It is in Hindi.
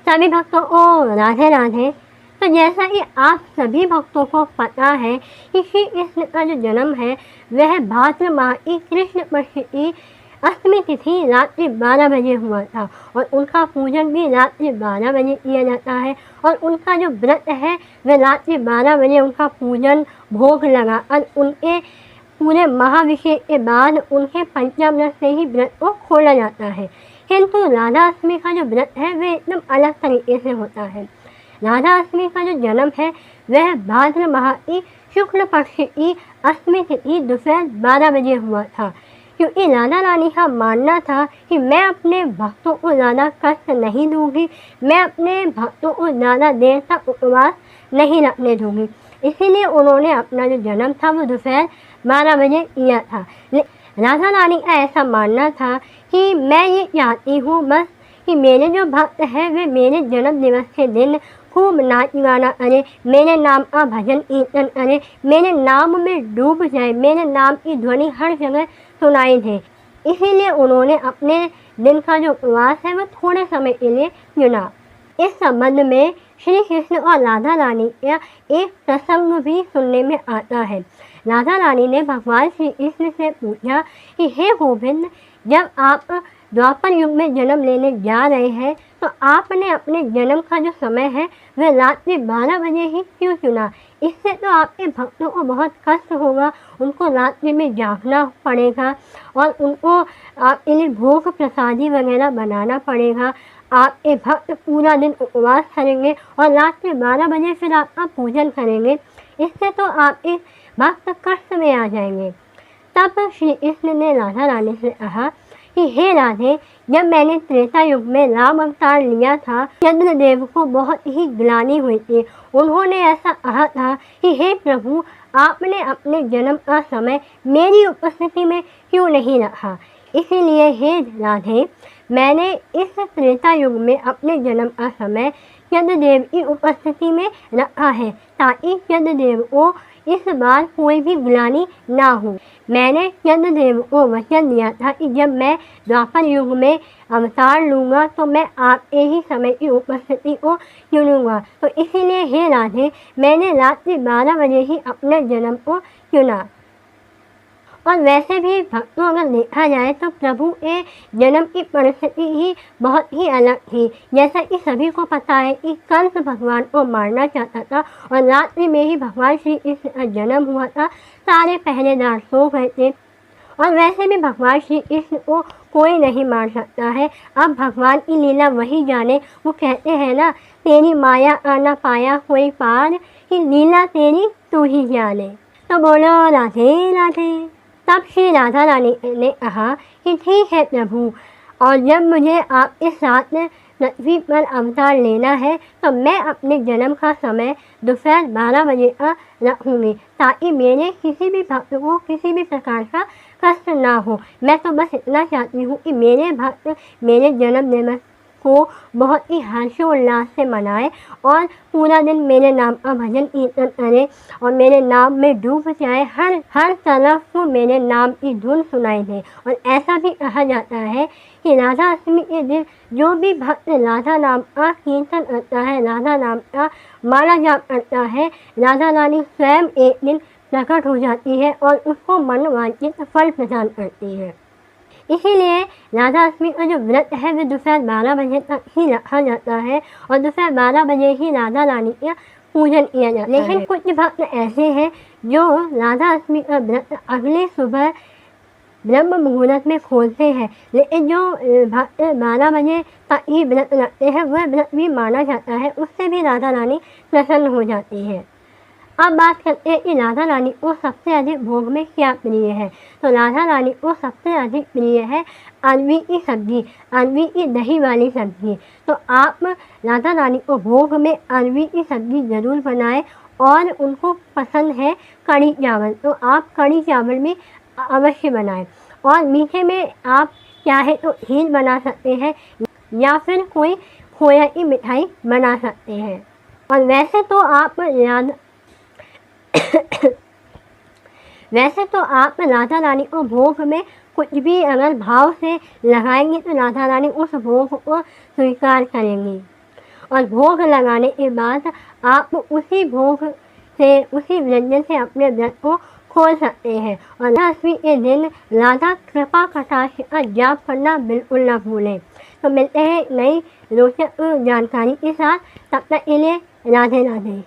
सभी भक्तों को राधे राधे। तो जैसा कि आप सभी भक्तों को पता है कि श्री कृष्ण का जो जन्म है वह भाद्र माह की कृष्ण पक्ष की अष्टमी तिथि रात्रि 12 बजे हुआ था और उनका पूजन भी रात्रि 12 बजे किया जाता है और उनका जो व्रत है वह रात्रि 12 बजे उनका पूजन भोग लगा और उनके पूरे महाभिषेक के बाद उनके पंचामृत से ही व्रत को खोला जाता है। किंतु राधा अष्टमी का जो व्रत है वह एकदम अलग तरीके से होता है। राधा अष्टमी का जो जन्म है वह भाद्र माह की शुक्ल पक्ष की अष्टमी तिथि दोपहर 12 बजे हुआ था, क्योंकि राधा रानी का मानना था कि मैं अपने भक्तों को ज़्यादा कष्ट नहीं दूंगी, मैं अपने भक्तों को ज़्यादा देर तक उपवास नहीं रखने दूंगी, इसीलिए उन्होंने अपना जो जन्म था वो दोपहर 12 बजे किया था। राधा रानी का ऐसा मानना था कि मैं ये चाहती हूँ बस कि मेरे जो भक्त हैं वे मेरे जन्म दिवस के दिन खूब नाच गाना करें, मेरे नाम का भजन कीर्तन करें, मेरे नाम में डूब जाए, मेरे नाम की ध्वनि हर जगह सुनाई दे। इसीलिए उन्होंने अपने दिन का जो उपवास है वह थोड़े समय के लिए चुना। इस संबंध में श्री कृष्ण और राधा रानी का एक प्रसंग भी सुनने में आता है। राधा रानी ने भगवान श्री कृष्ण से पूछा कि हे गोविंद, जब आप द्वापर युग में जन्म लेने जा रहे हैं तो आपने अपने जन्म का जो समय है वह रात्रि 12 बजे ही क्यों चुना? इससे तो आपके भक्तों को बहुत कष्ट होगा, उनको रात्रि में जागना पड़ेगा और उनको आपके लिए भोग प्रसादी वगैरह बनाना पड़ेगा। आपके भक्त पूरा दिन उपवास करेंगे और रात्रि 12 बजे फिर आपका पूजन करेंगे, इससे तो आपके भक्त कष्ट में आ जाएंगे। तब श्री कृष्ण ने राधा रानी से कहा कि हे राधे, जब मैंने त्रेता युग में राम अवतार लिया था, चंद्रदेव को बहुत ही ग्लानि हुई थी। उन्होंने ऐसा कहा था कि हे प्रभु, आपने अपने जन्म का समय मेरी उपस्थिति में क्यों नहीं रखा? इसीलिए हे राधे, मैंने इस त्रेता युग में अपने जन्म का समय चंद्रदेव की उपस्थिति में रखा है, ताकि चंद्रदेव को इस बार कोई भी ग्लानि ना हो। मैंने चंद्रदेव को वचन दिया था कि जब मैं द्वापर युग में अवतार लूँगा तो मैं आपके ही समय की उपस्थिति को चुनूँगा। तो इसीलिए हे राधे, मैंने रात्रि 12 बजे ही अपने जन्म को चुना। और वैसे भी भक्तों अगर देखा जाए तो प्रभु के जन्म की परिस्थिति ही बहुत ही अलग थी। जैसा कि सभी को पता है कि कंस भगवान को मारना चाहता था और रात्रि में ही भगवान श्री कृष्ण का जन्म हुआ था। सारे पहरेदार सो गए थे और वैसे भी भगवान श्री कृष्ण को कोई नहीं मार सकता है। अब भगवान की लीला वही जाने। वो कहते हैं ना, तेरी माया आना पाया कोई पार, कि लीला तेरी तू ही जाने। तो बोलो राधे राधे। तब श्री राधा रानी ने कहा कि ठीक है प्रभु, और जब मुझे आपके साथ पृथ्वी पर अवतार लेना है तो मैं अपने जन्म का समय दोपहर 12 बजे का रखूँगी, ताकि मेरे किसी भी भक्त को किसी भी प्रकार का कष्ट ना हो। मैं तो बस इतना चाहती हूँ कि मेरे भक्त मेरे जन्मदिन को बहुत ही हर्षोल्लास से मनाए और पूरा दिन मेरे नाम का भजन कीर्तन करें और मेरे नाम में डूब जाए, हर तरफ मेरे नाम की धुन सुनाई दे। और ऐसा भी कहा जाता है कि राधा अष्टमी के दिन जो भी भक्त राधा नाम का कीर्तन करता है, राधा नाम का माला जाप करता है, राधा रानी स्वयं एक दिन प्रकट हो जाती है और उसको मनोवांछित फल प्रदान करती है। इसीलिए राधा अष्टमी का जो व्रत है वह दोपहर 12 बजे तक ही रखा जाता है और दोपहर 12 बजे ही राधा रानी का पूजन किया जाता है। लेकिन कुछ भक्त ऐसे हैं जो राधा अष्टमी का व्रत अगले सुबह ब्रह्म मुहूर्त में खोलते हैं, लेकिन जो भक्त 12 बजे तक ही व्रत रखते हैं वह व्रत भी माना जाता है, उससे भी राधा रानी प्रसन्न हो जाती है। अब बात करते हैं कि राधा रानी को सबसे अधिक भोग में क्या प्रिय है। तो राधा रानी को सबसे अधिक प्रिय है अरवी की सब्जी, अरवी की दही वाली सब्जी। तो आप राधा रानी को भोग में अरवी की सब्जी ज़रूर बनाएं और उनको पसंद है कढ़ी चावल, तो आप कढ़ी चावल भी अवश्य बनाएं। और मीठे में आप चाहे तो खीर बना सकते हैं या फिर कोई खोया की मिठाई बना सकते हैं। और वैसे तो आप राधा रानी को भोग में कुछ भी अगर भाव से लगाएंगे तो राधा रानी उस भोग को स्वीकार करेंगी। और भोग लगाने के बाद आप उसी भोग से उसी व्यंजन से अपने व्रत को खोल सकते हैं। और दशमी के दिन राधा कृपा कटाक्ष का जाप करना बिल्कुल ना भूलें। तो मिलते हैं नई रोचक जानकारी के साथ, तब तक के लिए राधे राधे।